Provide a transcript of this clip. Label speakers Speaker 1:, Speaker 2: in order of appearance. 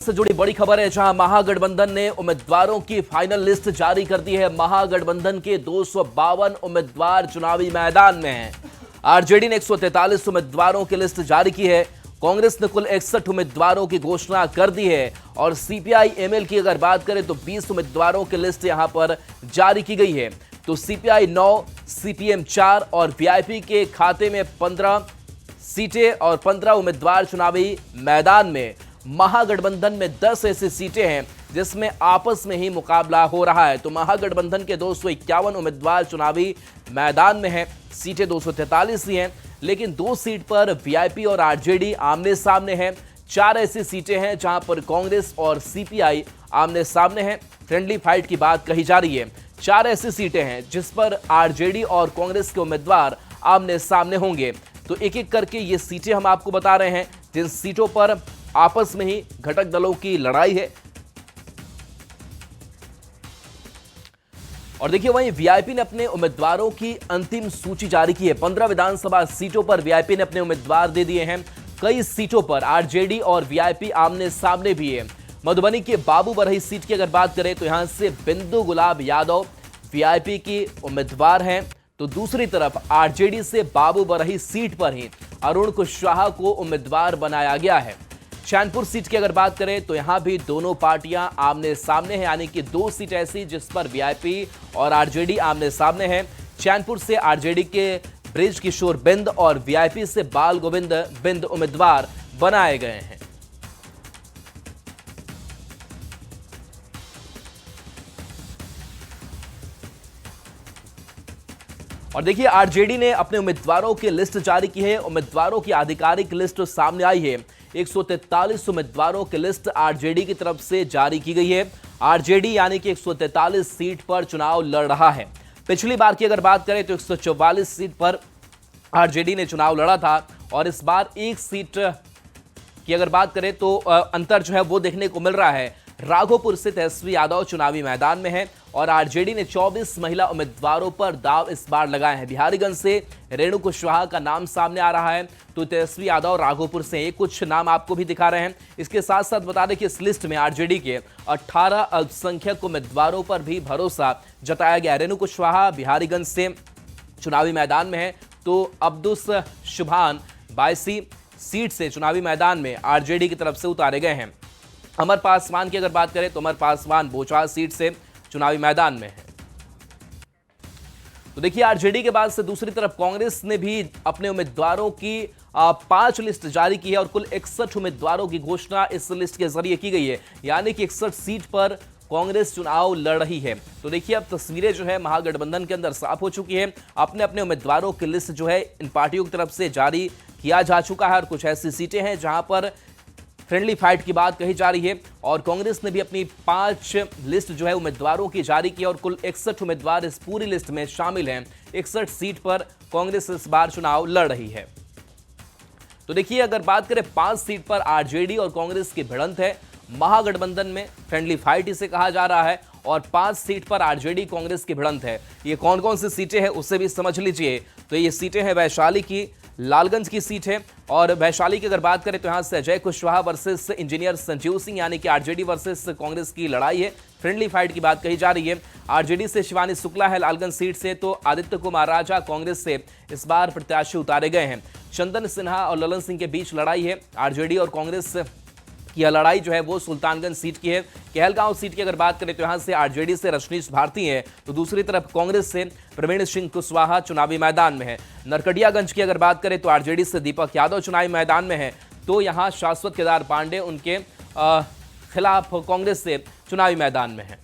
Speaker 1: से जुड़ी बड़ी खबर है, जहां महागठबंधन ने उम्मीदवारों की फाइनल लिस्ट जारी कर दी है। महागठबंधन के 252 उम्मीदवार चुनावी मैदान में हैं। आरजेडी ने 143 उम्मीदवारों की लिस्ट जारी की है। कांग्रेस ने कुल 61 उम्मीदवारों की घोषणा कर दी है और सीपीआई एमएल की अगर बात करें तो 20 उम्मीदवारों की लिस्ट यहां पर जारी की गई है। तो सीपीआई 9, सीपीएम 4 और वीआईपी के खाते में 15 सीटें और 15 उम्मीदवार चुनावी मैदान में। महागठबंधन में 10 ऐसी सीटें हैं जिसमें आपस में ही मुकाबला हो रहा है। तो महागठबंधन के 251 उम्मीदवार चुनावी मैदान में हैं। सीटें 243 ही हैं, लेकिन 2 सीट पर वीआईपी और आरजेडी आमने सामने हैं। 4 ऐसी सीटें हैं जहां पर कांग्रेस और सीपीआई आमने सामने हैं। फ्रेंडली फाइट की बात कही जा रही है। 4 ऐसी सीटें हैं जिस पर आरजेडी और कांग्रेस के उम्मीदवार आमने सामने होंगे। तो एक एक करके ये सीटें हम आपको बता रहे हैं जिन सीटों पर आपस में ही घटक दलों की लड़ाई है। और देखिए, वहीं वीआईपी ने अपने उम्मीदवारों की अंतिम सूची जारी की है। 15 विधानसभा सीटों पर वीआईपी ने अपने उम्मीदवार दे दिए हैं। कई सीटों पर आरजेडी और वीआईपी आमने सामने भी है। मधुबनी के बाबू बरही सीट की अगर बात करें तो यहां से बिंदु गुलाब यादव वीआईपी की उम्मीदवार हैं। तो दूसरी तरफ आरजेडी से बाबू बरही सीट पर ही अरुण कुशवाहा को उम्मीदवार बनाया गया है। चैनपुर सीट की अगर बात करें तो यहां भी दोनों पार्टियां आमने सामने हैं, यानी कि 2 सीट ऐसी जिस पर वीआईपी और आरजेडी आमने सामने हैं। चैनपुर से आरजेडी के ब्रिज किशोर बिंद और वीआईपी से बाल गोविंद बिंद उम्मीदवार बनाए गए हैं। और देखिए, आरजेडी ने अपने उम्मीदवारों की लिस्ट जारी की है। उम्मीदवारों की आधिकारिक लिस्ट सामने आई है। 143 उम्मीदवारों की लिस्ट आरजेडी की तरफ से जारी की गई है। आरजेडी यानी कि 143 सीट पर चुनाव लड़ रहा है। पिछली बार की अगर बात करें तो 144 सीट पर आरजेडी ने चुनाव लड़ा था और इस बार 1 सीट की अगर बात करें तो अंतर जो है वो देखने को मिल रहा है। राघोपुर से तेजस्वी यादव चुनावी मैदान में है और आरजेडी ने 24 महिला उम्मीदवारों पर दाव इस बार लगाए हैं। बिहारीगंज से रेणु कुशवाहा का नाम सामने आ रहा है, तो तेजस्वी यादव राघोपुर से कुछ नाम आपको भी दिखा रहे हैं। इसके साथ साथ बता दें कि इस लिस्ट में आरजेडी के 18 अल्पसंख्यक उम्मीदवारों पर भी भरोसा जताया गया। रेणु कुशवाहा बिहारीगंज से चुनावी मैदान में है, तो अब्दुस शुभान बायसी सीट से चुनावी मैदान में आरजेडी की तरफ से उतारे गए हैं। अमर पासवान की अगर बात करें तो अमर पासवान बोचाल सीट से चुनावी मैदान में है। तो देखिए, आरजेडी के बाद से दूसरी तरफ कांग्रेस ने भी अपने उम्मीदवारों की 5 लिस्ट जारी की है और कुल 61 उम्मीदवारों की घोषणा इस लिस्ट के जरिए की गई है, यानी कि 61 सीट पर कांग्रेस चुनाव लड़ रही है। तो देखिए, अब तस्वीरें जो है महागठबंधन के अंदर साफ हो चुकी है। अपने अपने उम्मीदवारों की लिस्ट जो है इन पार्टियों की तरफ से जारी किया जा चुका है और कुछ ऐसी सीटें हैं जहां पर फ्रेंडली फाइट की बात कही जा रही है। और कांग्रेस ने भी अपनी 5 लिस्ट जो है उम्मीदवारों की जारी की और कुल 61 उम्मीदवार इस पूरी लिस्ट में शामिल हैं। 61 सीट पर कांग्रेस इस बार चुनाव लड़ रही है। तो देखिए, अगर बात करें 5 सीट पर आरजेडी और कांग्रेस की भिड़ंत है। महागठबंधन में फ्रेंडली फाइट इसे कहा जा रहा है और 5 सीट पर आरजेडी कांग्रेस की भिड़ंत है। ये कौन कौन सी सीटें हैं उसे भी समझ लीजिए। तो ये सीटें हैं वैशाली की, लालगंज की सीट है और वैशाली की अगर बात करें तो यहां से अजय कुशवाहा वर्सेस इंजीनियर संजीव सिंह, यानी कि आरजेडी वर्सेस कांग्रेस की लड़ाई है। फ्रेंडली फाइट की बात कही जा रही है। आरजेडी से शिवानी शुक्ला है लालगंज सीट से, तो आदित्य कुमार राजा कांग्रेस से इस बार प्रत्याशी उतारे गए हैं। चंदन सिन्हा और ललन सिंह के बीच लड़ाई है। आरजेडी और कांग्रेस की यह लड़ाई जो है वो सुल्तानगंज सीट की है। कहलगांव सीट की अगर बात करें तो यहां से आरजेडी से रजनीश भारती है, तो दूसरी तरफ कांग्रेस से प्रवीण सिंह कुशवाहा चुनावी मैदान में है। नरकटियागंज की अगर बात करें तो आरजेडी से दीपक यादव चुनावी मैदान में है, तो यहां शाश्वत केदार पांडे उनके खिलाफ कांग्रेस से चुनावी मैदान में है।